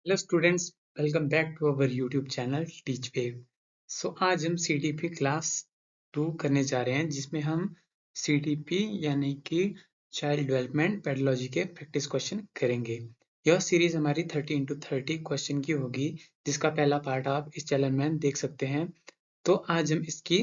Hello students, welcome back to our YouTube channel Teach Wave. आज हम CTP class 2 करने जा रहे हैं, जिसमें हम CTP यानी कि चाइल्ड डेवलपमेंट पेडोलॉजी के प्रैक्टिस क्वेश्चन करेंगे। यह सीरीज हमारी 30x30 क्वेश्चन की होगी, जिसका पहला पार्ट आप इस चैनल में देख सकते हैं। तो आज हम इसकी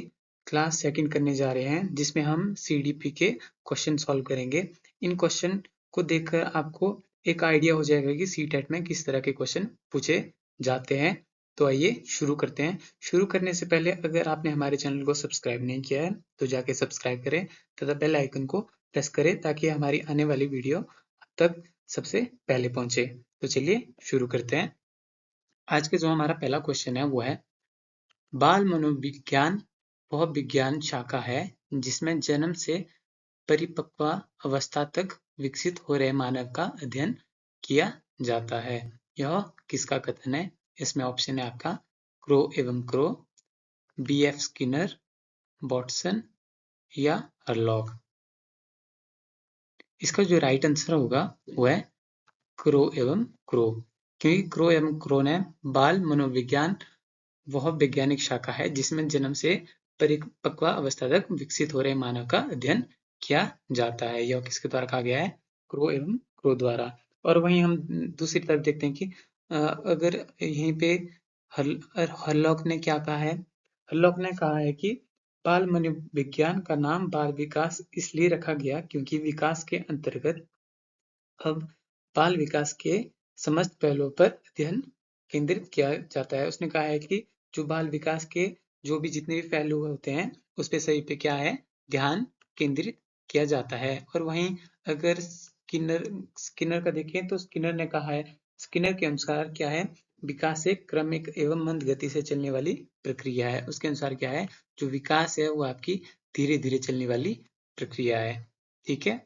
क्लास सेकंड करने जा रहे हैं, जिसमें हम CDP के क्वेश्चन सॉल्व करेंगे। इन क्वेश्चन को देखकर आपको एक आइडिया हो जाएगा कि CTET में किस तरह के क्वेश्चन पूछे जाते हैं। तो आइए शुरू करते हैं। शुरू करने से पहले अगर आपने हमारे चैनल को सब्सक्राइब नहीं किया है तो जाके सब्सक्राइब करें तथा बेल आइकन को प्रेस करें ताकि हमारी आने वाली वीडियो आप तक सबसे पहले पहुंचे। तो चलिए शुरू करते हैं। आज के जो हमारा पहला क्वेश्चन है वो है, बाल मनोविज्ञान वह विज्ञान शाखा है जिसमें जन्म से परिपक्व अवस्था तक विकसित हो रहे मानव का अध्ययन किया जाता है। यह किसका कथन है? इसमें ऑप्शन है आपका क्रो एवं क्रो, BF स्किनर, वॉटसन या हरलॉग। इसका जो राइट आंसर होगा वो है क्रो एवं क्रो, क्योंकि क्रो एवं क्रो ने बाल मनोविज्ञान वह वैज्ञानिक शाखा है जिसमें जन्म से परिपक्व अवस्था तक विकसित हो रहे मानव का अध्ययन किया जाता है। यह किसके द्वारा कहा गया है? क्रो एवं क्रो द्वारा। और वहीं हम दूसरी तरफ देखते हैं कि अगर यहीं पे हरलॉक ने क्या कहा है? हरलॉक ने कहा है कि बाल मनोविज्ञान का नाम बाल विकास इसलिए रखा गया क्योंकि विकास के अंतर्गत अब बाल विकास के समस्त पहलुओं पर अध्ययन केंद्रित किया जाता है। उसने कहा है कि जो बाल विकास के जो भी जितने भी पहलू होते हैं उस पे सही पे क्या है, ध्यान केंद्रित किया जाता है। और वहीं अगर स्किनर का देखें तो स्किनर ने कहा है, स्किनर के अनुसार क्या है, विकास एक क्रमिक एवं मंद गति से चलने वाली प्रक्रिया है। उसके अनुसार क्या है, जो विकास है वो आपकी धीरे धीरे चलने वाली प्रक्रिया है। ठीक है,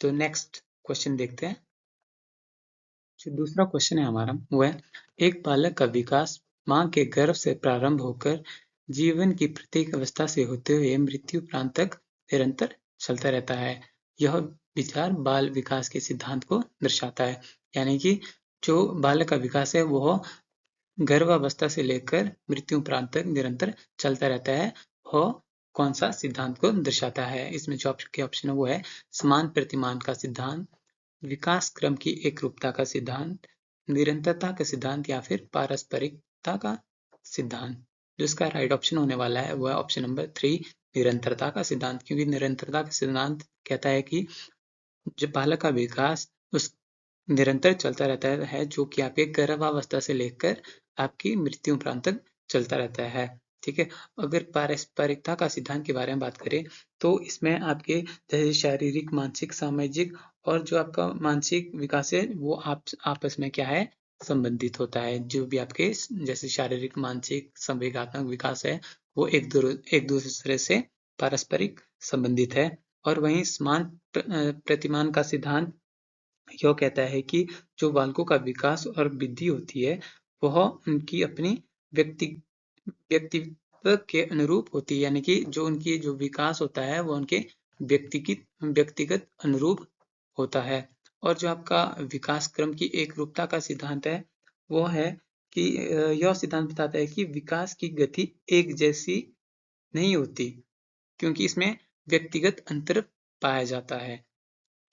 तो नेक्स्ट क्वेश्चन देखते हैं। जो दूसरा क्वेश्चन है हमारा वो है, एक बालक का विकास मां के गर्भ से प्रारंभ होकर जीवन की प्रत्येक अवस्था से होते हुए मृत्यु प्रांत तक निरंतर चलता रहता है। यह विचार बाल विकास के सिद्धांत को दर्शाता है। यानी कि जो बालक का विकास है वह गर्भावस्था से लेकर मृत्यु प्रांत तक निरंतर चलता रहता है। वह कौन सा सिद्धांत को दर्शाता है? इसमें जो आपके ऑप्शन है वो है समान प्रतिमान का सिद्धांत, विकास क्रम की एकरूपता का सिद्धांत, निरंतरता का सिद्धांत या फिर पारस्परिकता का सिद्धांत। जो इसका राइट ऑप्शन होने वाला है वह ऑप्शन नंबर 3, निरंतरता का सिद्धांत। क्योंकि निरंतरता का सिद्धांत कहता है कि जब बालक का विकास उस निरंतर चलता रहता है, जो कि आपके गर्भावस्था से लेकर आपकी मृत्यु उपरांत तक चलता रहता है। ठीक है, अगर पारस्परिकता का सिद्धांत के बारे में बात करें तो इसमें आपके जैसे शारीरिक, मानसिक, सामाजिक और जो आपका मानसिक विकास है वो आपस में क्या है, संबंधित होता है। जो भी आपके जैसे शारीरिक, मानसिक, संवेगात्मक विकास है वो एक दूसरे से पारस्परिक संबंधित है। और वहीं समान प्रतिमान का सिद्धांत यह कहता है कि जो बालकों का विकास और वृद्धि होती है वह उनकी अपनी व्यक्ति व्यक्तित्व के अनुरूप होती है। यानी कि जो उनकी जो विकास होता है वो उनके व्यक्तिगत अनुरूप होता है। और जो आपका विकास क्रम की एकरूपता का सिद्धांत है वो है कि यह सिद्धांत बताता है कि विकास की गति एक जैसी नहीं होती, क्योंकि इसमें व्यक्तिगत अंतर पाया जाता है।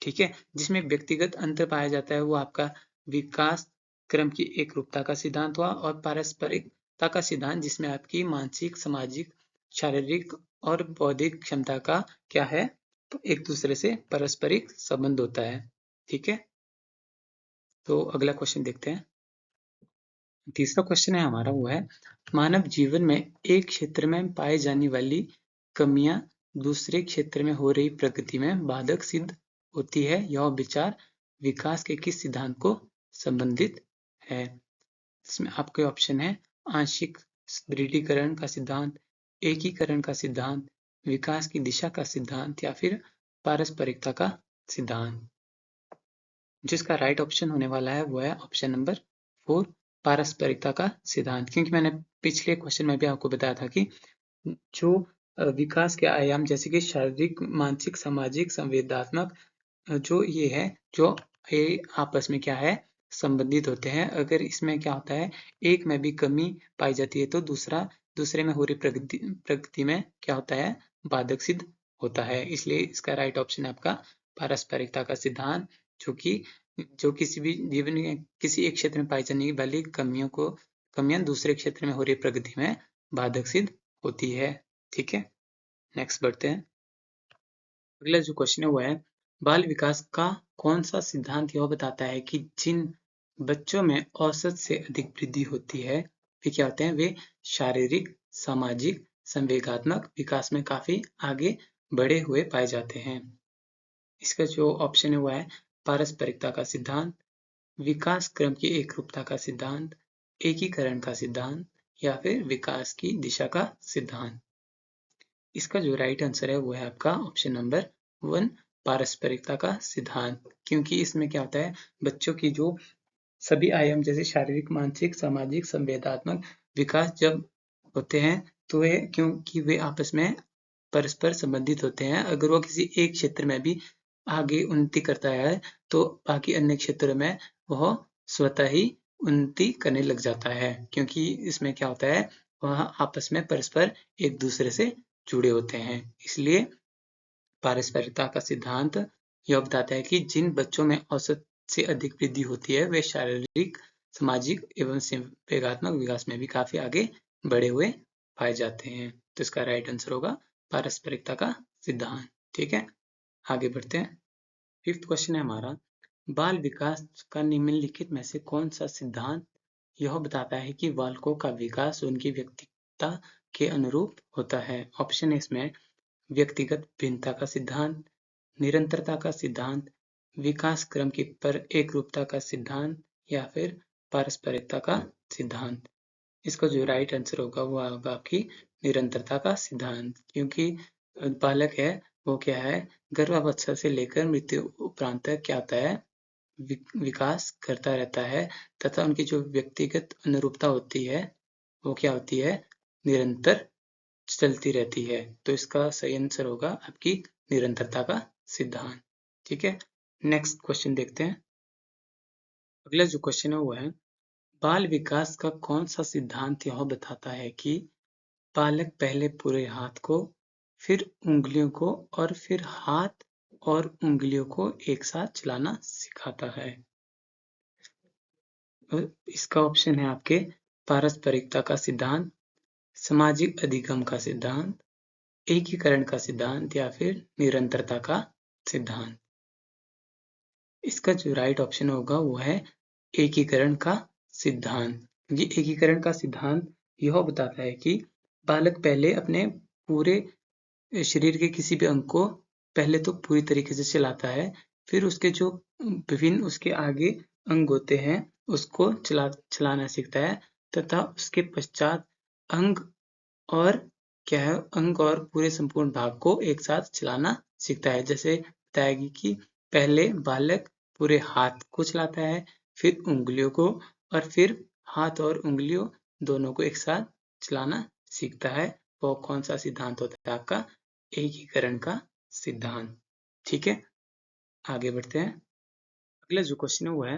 ठीक है, जिसमें व्यक्तिगत अंतर पाया जाता है वो आपका विकास क्रम की एकरूपता का सिद्धांत हुआ, और पारस्परिकता का सिद्धांत जिसमें आपकी मानसिक, सामाजिक, शारीरिक और बौद्धिक क्षमता का क्या है, तो एक दूसरे से पारस्परिक संबंध होता है। ठीक है, तो अगला क्वेश्चन देखते हैं। तीसरा क्वेश्चन है हमारा वो है, मानव जीवन में एक क्षेत्र में पाई जाने वाली कमियां दूसरे क्षेत्र में हो रही प्रगति में बाधक सिद्ध होती है। यह विचार विकास के किस सिद्धांत को संबंधित है? इसमें आपके ऑप्शन है आंशिक दृढ़ीकरण का सिद्धांत, एकीकरण का सिद्धांत, विकास की दिशा का सिद्धांत या फिर पारस्परिकता का सिद्धांत। जिसका राइट ऑप्शन होने वाला है वो है ऑप्शन नंबर 4, पारस्परिकता का सिद्धांत। क्योंकि मैंने पिछले क्वेश्चन में भी आपको बताया था कि जो विकास के आयाम जैसे कि शारीरिक, मानसिक, सामाजिक, संवेदनात्मक जो ये है, जो ये आपस में क्या है, संबंधित होते हैं। अगर इसमें क्या होता है, एक में भी कमी पाई जाती है तो दूसरे में हो रही प्रगति में क्या होता है, बाधक सिद्ध होता है। इसलिए इसका राइट ऑप्शन है आपका पारस्परिकता का सिद्धांत, जो किसी भी जीवन में किसी एक क्षेत्र में पाई जाने वाली कमियां दूसरे क्षेत्र में हो रही प्रगति में बाधक सिद्ध होती है। ठीक है, नेक्स्ट बढ़ते हैं। अगला जो क्वेश्चन है वो है, बाल विकास का कौन सा सिद्धांत यह बताता है कि जिन बच्चों में औसत से अधिक वृद्धि होती है वे क्या होते हैं, वे शारीरिक, सामाजिक, संवेगात्मक विकास में काफी आगे बढ़े हुए पाए जाते हैं। इसका जो ऑप्शन है वो है पारस्परिकता का सिद्धांत, विकास क्रम की एकरूपता का सिद्धांत, एकीकरण का सिद्धांत या फिर विकास की दिशा का सिद्धांत। इसका जो राइट आंसर है वो है आपका ऑप्शन नंबर 1, पारस्परिकता का सिद्धांत। क्योंकि इसमें क्या होता है, बच्चों की जो सभी आयाम जैसे शारीरिक, मानसिक, सामाजिक, संवेदनात्मक विकास जब होते हैं तो क्योंकि वे आपस में परस्पर संबंधित होते हैं, अगर वो किसी एक क्षेत्र में भी आगे उन्नति करता है तो बाकी अन्य क्षेत्रों में वह स्वतः ही उन्नति करने लग जाता है, क्योंकि इसमें क्या होता है, वह आपस में परस्पर एक दूसरे से जुड़े होते हैं। इसलिए पारस्परिकता का सिद्धांत यह बताता है कि जिन बच्चों में औसत से अधिक वृद्धि होती है वे शारीरिक, सामाजिक एवं संवेगात्मक विकास में भी काफी आगे बढ़े हुए पाए जाते हैं। तो इसका राइट आंसर होगा पारस्परिकता का सिद्धांत। ठीक है, आगे बढ़ते हैं। फिफ्थ क्वेश्चन है हमारा, बाल विकास का निम्नलिखित में से कौन सा सिद्धांत यह बताता है कि बालकों का विकास उनकी व्यक्तिगतता के अनुरूप होता है। ऑप्शन है इसमें व्यक्तिगत भिन्नता का सिद्धांत, निरंतरता का सिद्धांत, विकास क्रम की पर एकरूपता का सिद्धांत या फिर पारस्परिकता का सिद्धांत। इसका जो राइट आंसर होगा वो होगा आपकी निरंतरता का सिद्धांत, क्योंकि बालक है वो क्या है, गर्भावस्था से लेकर मृत्यु उपरांत तक क्या होता है, विकास करता रहता है तथा उनकी जो व्यक्तिगत अनुरूपता होती है वो क्या होती है, निरंतर चलती रहती है। तो इसका सही आंसर होगा आपकी निरंतरता का सिद्धांत। ठीक है, नेक्स्ट क्वेश्चन देखते हैं। अगला जो क्वेश्चन है वो है, बाल विकास का कौन सा सिद्धांत यह बताता है कि बालक पहले पूरे हाथ को, फिर उंगलियों को और फिर हाथ और उंगलियों को एक साथ चलाना सिखाता है। इसका ऑप्शन है आपके पारस्परिकता का सिद्धांत, सामाजिक अधिगम का सिद्धांत, एकीकरण का सिद्धांत या फिर निरंतरता का सिद्धांत। इसका जो राइट ऑप्शन होगा वो है एकीकरण का सिद्धांत। ये एकीकरण का सिद्धांत यह बताता है कि बालक पहले अपने पूरे शरीर के किसी भी अंग को पहले तो पूरी तरीके से चलाता है, फिर उसके जो विभिन्न उसके आगे अंग होते हैं उसको चलाना सीखता है तथा उसके पश्चात अंग और क्या है, अंग और पूरे संपूर्ण भाग को एक साथ चलाना सीखता है। जैसे बताएगी कि पहले बालक पूरे हाथ को चलाता है, फिर उंगलियों को और फिर हाथ और उंगलियों दोनों को एक साथ चलाना सीखता है। वो कौन सा सिद्धांत होता है आपका, एकीकरण का सिद्धांत। ठीक है, आगे बढ़ते हैं। अगला जो क्वेश्चन है वो है,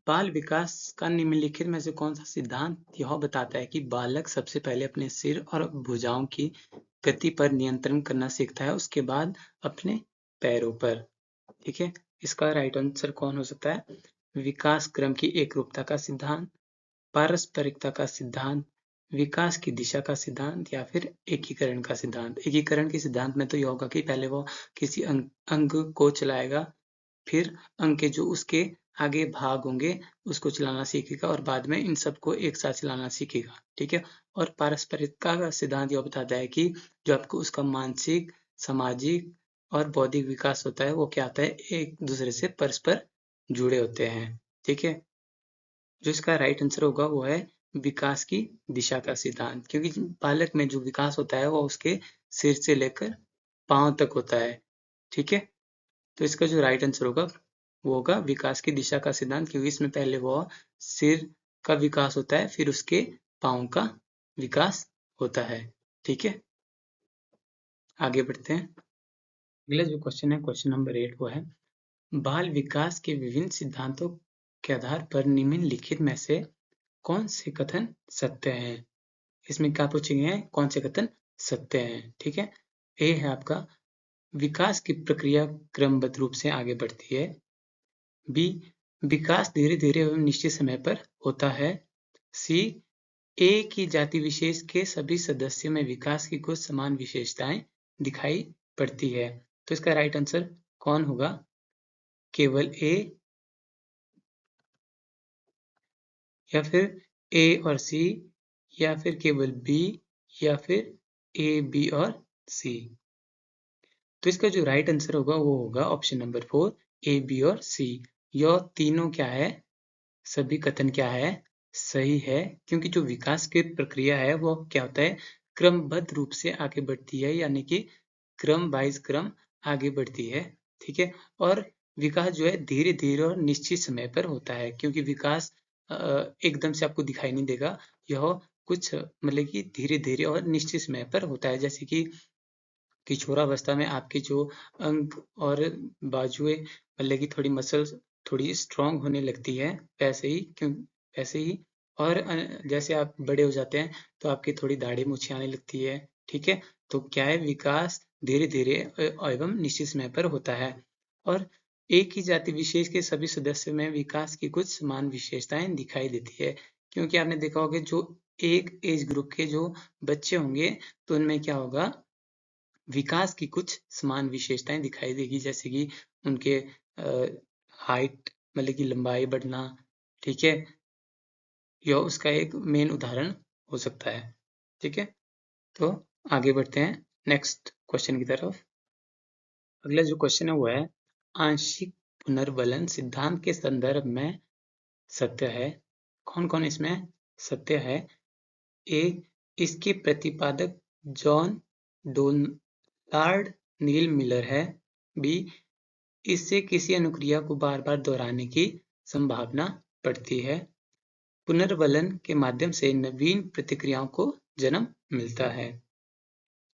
बाल विकास का निम्नलिखित में से कौन सा सिद्धांत यह बताता है कि बालक सबसे पहले अपने सिर और भुजाओं की गति पर नियंत्रण करना सीखता है, उसके बाद अपने पैरों पर। ठीक है, इसका राइट आंसर कौन हो सकता है, विकास क्रम की एकरूपता का सिद्धांत, पारस्परिकता का सिद्धांत, विकास की दिशा का सिद्धांत या फिर एकीकरण का सिद्धांत। एकीकरण के सिद्धांत में तो यह होगा कि पहले वो किसी अंग को चलाएगा, फिर अंग के जो उसके आगे भाग होंगे उसको चलाना सीखेगा और बाद में इन सबको एक साथ चलाना सीखेगा। ठीक है, और पारस्परिकता का सिद्धांत यह बताता है कि जो आपको उसका मानसिक, सामाजिक और बौद्धिक विकास होता है वो क्या होता है, एक दूसरे से परस्पर जुड़े होते हैं। ठीक है, जो इसका राइट आंसर होगा वो है विकास की दिशा का सिद्धांत, क्योंकि बालक में जो विकास होता है वो उसके सिर से लेकर पांव तक होता है। ठीक है, तो इसका जो राइट आंसर होगा वो होगा विकास की दिशा का सिद्धांत, क्योंकि इसमें पहले वो सिर का विकास होता है फिर उसके पांव का विकास होता है। ठीक है, आगे बढ़ते हैं। अगला जो क्वेश्चन है क्वेश्चन नंबर 8 वो है, बाल विकास के विभिन्न सिद्धांतों के आधार पर निम्नलिखित में से कौन से कथन सत्य हैं? इसमें क्या पूछे गए हैं? कौन से कथन सत्य हैं? ठीक है। ए है आपका विकास की प्रक्रिया क्रमबद्ध रूप से आगे बढ़ती है। बी विकास धीरे-धीरे एवं निश्चित समय पर होता है। सी एक ही जाति विशेष के सभी सदस्यों में विकास की कुछ समान विशेषताएं दिखाई पड़ती है। तो इसका राइट आंसर कौन होगा? केवल ए या फिर ए और सी या फिर केवल बी या फिर ए, बी और सी। तो इसका जो राइट आंसर होगा वो होगा ऑप्शन नंबर 4 ए, बी और सी। यह तीनों क्या है? सभी कथन क्या है? सही है, क्योंकि जो विकास की प्रक्रिया है वो क्या होता है? क्रमबद्ध रूप से आगे बढ़ती है, यानी कि क्रम वाइज क्रम आगे बढ़ती है। ठीक है। और विकास जो है धीरे धीरे और निश्चित समय पर होता है, क्योंकि विकास एकदम से आपको दिखाई नहीं देगा। यह कुछ मतलब कि धीरे धीरे और निश्चित समय पर होता है। जैसे कि किशोरावस्था में आपके जो अंग और बाजुएं मतलब कि थोड़ी मसल्स थोड़ी स्ट्रांग होने लगती है, वैसे ही और जैसे आप बड़े हो जाते हैं तो आपकी थोड़ी दाढ़ी मूछें आने लगती है। ठीक है। तो क्या है? विकास धीरे धीरे एवं निश्चित समय पर होता है। और एक ही जाति विशेष के सभी सदस्यों में विकास की कुछ समान विशेषताएं दिखाई देती है, क्योंकि आपने देखा होगा जो एक एज ग्रुप के जो बच्चे होंगे तो उनमें क्या होगा? विकास की कुछ समान विशेषताएं दिखाई देगी, जैसे कि उनके हाइट मतलब कि लंबाई बढ़ना। ठीक है। यह उसका एक मेन उदाहरण हो सकता है। ठीक है। तो आगे बढ़ते हैं नेक्स्ट क्वेश्चन की तरफ। अगला जो क्वेश्चन है वो है आंशिक पुनर्वलन सिद्धांत के संदर्भ में सत्य है। कौन कौन इसमें सत्य है? ए इसके प्रतिपादक जॉन डोनाल्ड नील मिलर है। बी इससे किसी अनुक्रिया को बार बार दोहराने की संभावना पड़ती है। पुनर्वलन के माध्यम से नवीन प्रतिक्रियाओं को जन्म मिलता है।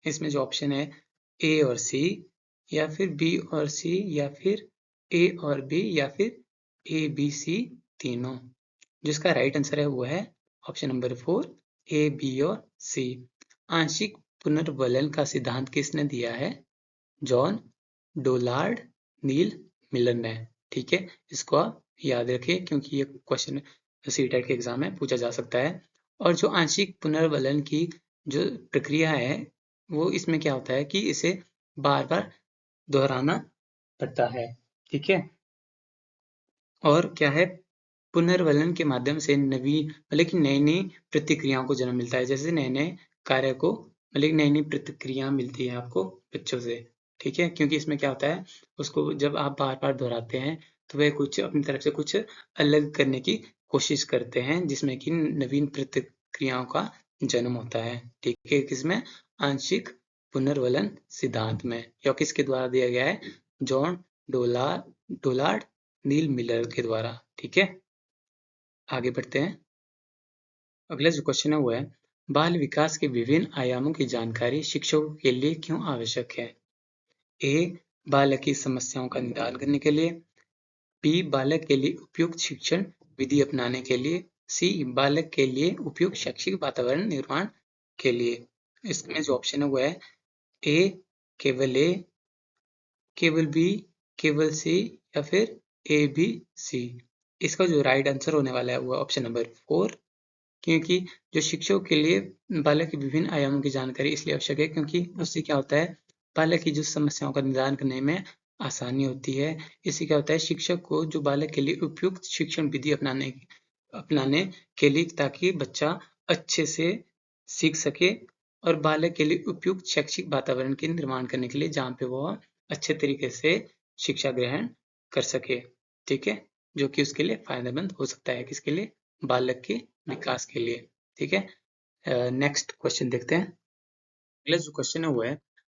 इसमें जो ऑप्शन है ए और सी या फिर बी और सी या फिर ए और बी या फिर ए, बी, सी तीनों। जिसका राइट आंसर है वो है ऑप्शन नंबर 4 ए, बी और सी। आंशिक पुनर्वलन का सिद्धांत किसने दिया है? जॉन डोलार्ड नील मिलर ने। ठीक है। इसको आप याद रखिए, क्योंकि ये क्वेश्चन सीटेट के एग्जाम में पूछा जा सकता है। और जो आंशिक पुनर्वलन की जो प्रक्रिया है वो इसमें क्या होता है कि इसे बार बार दोहराना पड़ता है। ठीक है। और क्या है? पुनर्वलन के माध्यम से नवीन मतलब कि नई नई प्रतिक्रियाओं को जन्म मिलता है। जैसे नए नए कार्य को मतलब नई नई प्रतिक्रिया मिलती है आपको बच्चों से। ठीक है। क्योंकि इसमें क्या होता है, उसको जब आप बार बार दोहराते हैं तो वह कुछ अपनी तरफ से कुछ अलग करने की कोशिश करते हैं, जिसमें कि नवीन प्रतिक्रियाओं का जन्म होता है। ठीक है। किसमें? आंशिक पुनर्वलन सिद्धांत में। यह किसके द्वारा दिया गया है? जॉन डोलार्ड नील मिलर के द्वारा। ठीक है। आगे बढ़ते हैं। अगला जो क्वेश्चन है वो है बाल विकास के विभिन्न आयामों की जानकारी शिक्षकों के लिए क्यों आवश्यक है? ए बालक की समस्याओं का निदान करने के लिए। बी बालक के लिए उपयुक्त शिक्षण विधि अपनाने के लिए। सी बालक के लिए उपयुक्त शैक्षिक वातावरण निर्माण के लिए। इसमें जो ऑप्शन है वो है ए केवल ए, केवल बी, केवल सी या फिर ए, बी, सी। इसका जो राइट आंसर होने वाला है वो ऑप्शन नंबर 4, क्योंकि जो शिक्षकों के लिए बालक के विभिन्न आयामों की जानकारी इसलिए आवश्यक है क्योंकि उससे क्या होता है, बालक की जो समस्याओं का निदान करने में आसानी होती है। इससे क्या होता है, शिक्षक को जो बालक के लिए उपयुक्त शिक्षण विधि अपनाने के लिए, ताकि बच्चा अच्छे से सीख सके और बालक के लिए उपयुक्त शैक्षिक वातावरण के निर्माण करने के लिए जहाँ पे वह अच्छे तरीके से शिक्षा ग्रहण कर सके। ठीक है। जो कि उसके लिए फायदेमंद हो सकता है। किसके लिए? बालक के विकास के लिए। ठीक है। नेक्स्ट क्वेश्चन देखते हैं। अगला जो क्वेश्चन है वो है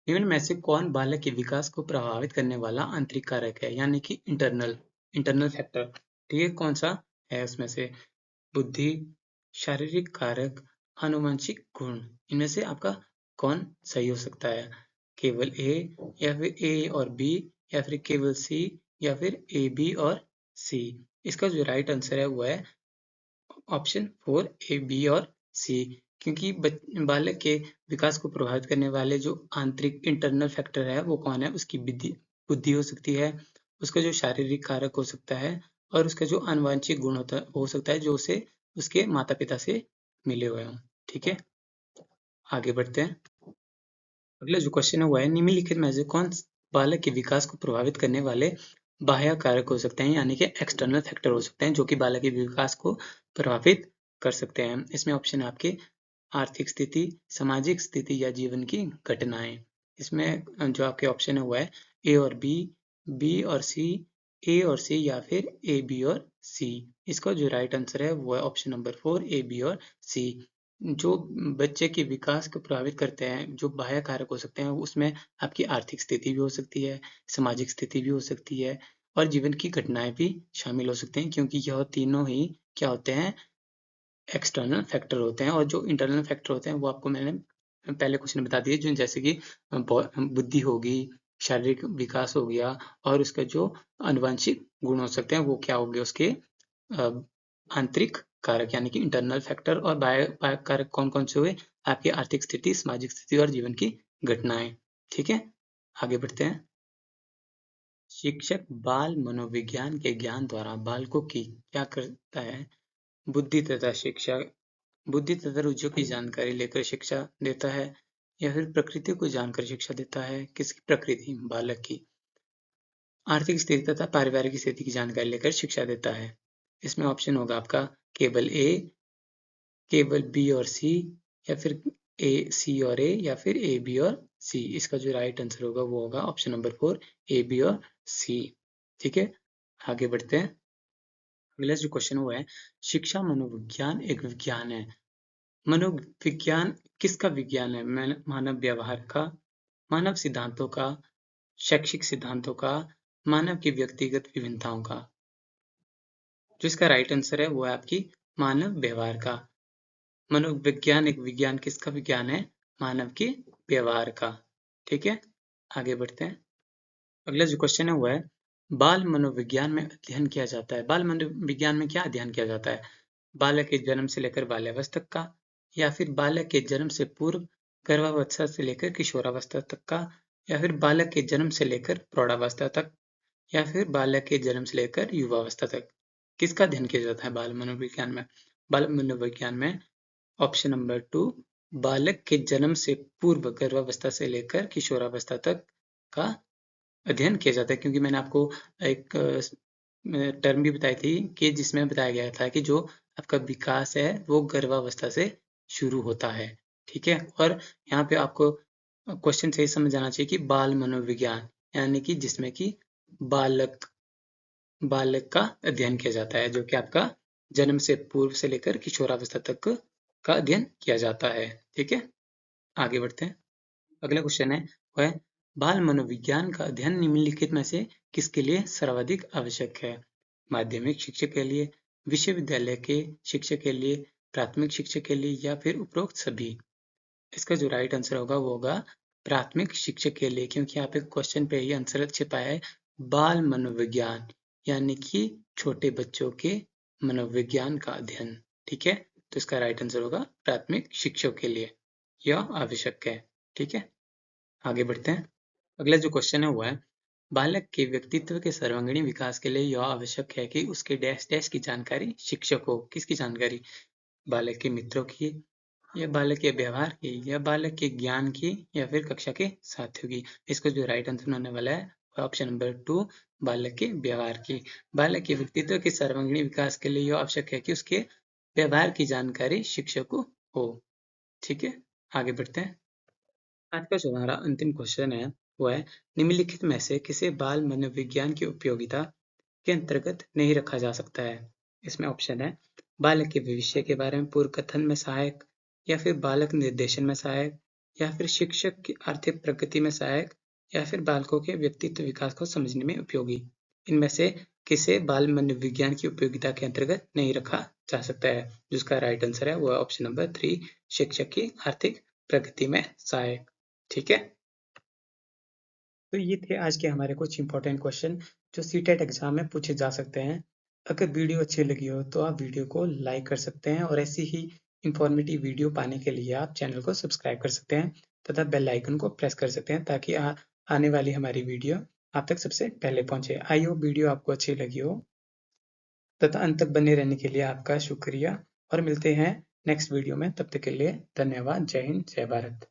निम्न में से कौन बालक के विकास को प्रभावित करने वाला आंतरिक कारक है, यानी कि इंटरनल फैक्टर। ठीक है। कौन सा है उसमें से? बुद्धि, शारीरिक कारक, आनुवंशिक गुण। इनमें से आपका कौन सही हो सकता है? केवल ए या फिर ए और बी या फिर केवल सी या फिर ए, बी और सी। इसका जो राइट आंसर है वो है ऑप्शन 4 ए, बी और सी। क्योंकि बालक के विकास को प्रभावित करने वाले जो आंतरिक इंटरनल फैक्टर है वो कौन है, उसकी बुद्धि हो सकती है, उसका जो शारीरिक कारक हो सकता है, और उसका जो आनुवंशिक गुण हो सकता है जो उसे उसके माता पिता से मिले हुए हों। ठीक है, आगे बढ़ते हैं। अगला जो क्वेश्चन है वो है निम्नलिखित में से कौन बालक के विकास को प्रभावित करने वाले बाह्य कारक हो सकते हैं, यानी कि एक्सटर्नल फैक्टर हो सकते हैं जो कि बालक के विकास को प्रभावित कर सकते हैं। इसमें ऑप्शन है आपके आर्थिक स्थिति, सामाजिक स्थिति या जीवन की घटनाएं। इसमें जो आपके ऑप्शन है वो है ए और बी और सी, ए और सी या फिर ए, बी और सी। इसका जो राइट आंसर है वो है ऑप्शन नंबर 4 ए, बी और सी। जो बच्चे के विकास को प्रभावित करते हैं, जो बाह्य कारक हो सकते हैं, उसमें आपकी आर्थिक स्थिति भी हो सकती है, सामाजिक स्थिति भी हो सकती है और जीवन की घटनाएं भी शामिल हो सकते हैं, क्योंकि यह तीनों ही क्या होते हैं, एक्सटर्नल फैक्टर होते हैं। और जो इंटरनल फैक्टर होते हैं वो आपको मैंने पहले क्वेश्चन में बता दिए, जो जैसे कि बुद्धि होगी, शारीरिक विकास हो गया और उसका जो आनुवंशिक गुण हो सकते हैं वो क्या हो गए, उसके आंतरिक कारक यानी कि इंटरनल फैक्टर, और बाह्य कारक कौन कौन से हुए, आपकी आर्थिक स्थिति, सामाजिक स्थिति और जीवन की घटनाएं। ठीक है, आगे बढ़ते हैं। शिक्षक बाल मनोविज्ञान के ज्ञान द्वारा बालकों की क्या करता है, बुद्धि तथा शिक्षा, बुद्धि तथा रुचियों की जानकारी लेकर शिक्षा देता है, या फिर प्रकृति को जानकर शिक्षा देता है। किसकी प्रकृति, बालक की। आर्थिक स्थिति तथा पारिवारिक स्थिति की जानकारी लेकर शिक्षा देता है। इसमें ऑप्शन होगा आपका केवल ए, केवल बी और सी, या फिर ए, सी और ए, या फिर ए, बी और सी। इसका जो राइट आंसर होगा वो होगा ऑप्शन नंबर 4 ए, बी और सी। ठीक है, आगे बढ़ते हैं। अगला जो क्वेश्चन हुआ है, शिक्षा मनोविज्ञान एक विज्ञान है। मनोविज्ञान किसका विज्ञान है, मानव व्यवहार का, मानव सिद्धांतों का, शैक्षिक सिद्धांतों का, मानव की व्यक्तिगत विभिन्नताओं का। जो इसका राइट आंसर है वो है आपकी मानव व्यवहार का। मनोविज्ञान एक विज्ञान किसका विज्ञान है, मानव के व्यवहार का। ठीक है, आगे बढ़ते हैं। अगला जो क्वेश्चन है वो है बाल मनोविज्ञान में अध्ययन किया जाता है। बाल मनोविज्ञान में क्या अध्ययन किया जाता है, बालक के जन्म से लेकर बाल्यावस्था तक का, या फिर बालक के जन्म से पूर्व गर्भावस्था से लेकर किशोरावस्था तक का, या फिर बालक के जन्म से लेकर प्रौढ़ावस्था तक, या फिर बालक के जन्म से लेकर युवावस्था तक। किसका अध्ययन किया जाता है बाल मनोविज्ञान में? बाल मनोविज्ञान में ऑप्शन नंबर 2 बालक के जन्म से पूर्व गर्भावस्था से लेकर किशोरावस्था तक का अध्ययन किया जाता है। क्योंकि मैंने आपको एक टर्म भी बताई थी कि जिसमें बताया गया था कि जो आपका विकास है वो गर्भावस्था से शुरू होता है। ठीक है, और यहाँ पे आपको क्वेश्चन सही समझ आना चाहिए कि बाल मनोविज्ञान यानी कि जिसमें कि बालक बालक का अध्ययन किया जाता है, जो कि आपका जन्म से पूर्व से लेकर किशोरावस्था तक का अध्ययन किया जाता है। ठीक है, आगे बढ़ते हैं। अगला क्वेश्चन है वह है बाल मनोविज्ञान का अध्ययन निम्नलिखित में से किसके लिए सर्वाधिक आवश्यक है? माध्यमिक शिक्षक के लिए, विश्वविद्यालय के शिक्षक के लिए, प्राथमिक शिक्षक के लिए, या फिर उपरोक्त सभी। इसका जो राइट आंसर होगा वो होगा प्राथमिक शिक्षक के लिए, क्योंकि यहाँ पे क्वेश्चन पे ही आंसर छिपा है बाल मनोविज्ञान यानी कि छोटे बच्चों के मनोविज्ञान का अध्ययन। ठीक है, तो इसका राइट आंसर होगा प्राथमिक शिक्षक के लिए, यह आवश्यक है। ठीक है, आगे बढ़ते हैं। अगला जो क्वेश्चन है वो है बालक के व्यक्तित्व के सर्वांगीण विकास के लिए यह आवश्यक है कि उसके डैश डैश की जानकारी शिक्षक को। किसकी जानकारी, बालक के मित्रों की, या बालक के व्यवहार की, या बालक के ज्ञान की, या फिर कक्षा के साथियों की। इसको जो राइट आंसर होने वाला है ऑप्शन नंबर 2 बालक के व्यवहार की। बालक के व्यक्तित्व के सर्वांगीण विकास के लिए यह आवश्यक है कि उसके व्यवहार की जानकारी शिक्षक को हो। ठीक है, आगे बढ़ते हैं। आज का जो हमारा अंतिम क्वेश्चन है वो है निम्नलिखित में से किसे बाल मनोविज्ञान की उपयोगिता के अंतर्गत नहीं रखा जा सकता है। इसमें ऑप्शन है बालक के भविष्य के बारे में पूर्व कथन में सहायक, या फिर बालक निर्देशन में सहायक, या फिर शिक्षक की आर्थिक प्रगति में सहायक, या फिर बालकों के व्यक्तित्व विकास को समझने में उपयोगी। इनमें से किसे बाल मनोविज्ञान की उपयोगिता के अंतर्गत नहीं रखा जा सकता है? जिसका राइट आंसर है वो ऑप्शन नंबर 3 शिक्षक की आर्थिक प्रगति में सहायक। ठीक है, तो ये थे आज के हमारे कुछ इंपॉर्टेंट क्वेश्चन जो सीटेट एग्जाम में पूछे जा सकते हैं। अगर वीडियो अच्छी लगी हो तो आप वीडियो को लाइक कर सकते हैं और ऐसी ही इंफॉर्मेटिव वीडियो पाने के लिए आप चैनल को सब्सक्राइब कर सकते हैं तथा बेल आइकन को प्रेस कर सकते हैं ताकि आने वाली हमारी वीडियो आप तक सबसे पहले पहुंचे। आई होप वीडियो आपको अच्छी लगी हो तथा अंत तक बने रहने के लिए आपका शुक्रिया और मिलते हैं नेक्स्ट वीडियो में। तब तक के लिए धन्यवाद। जय हिंद, जय भारत।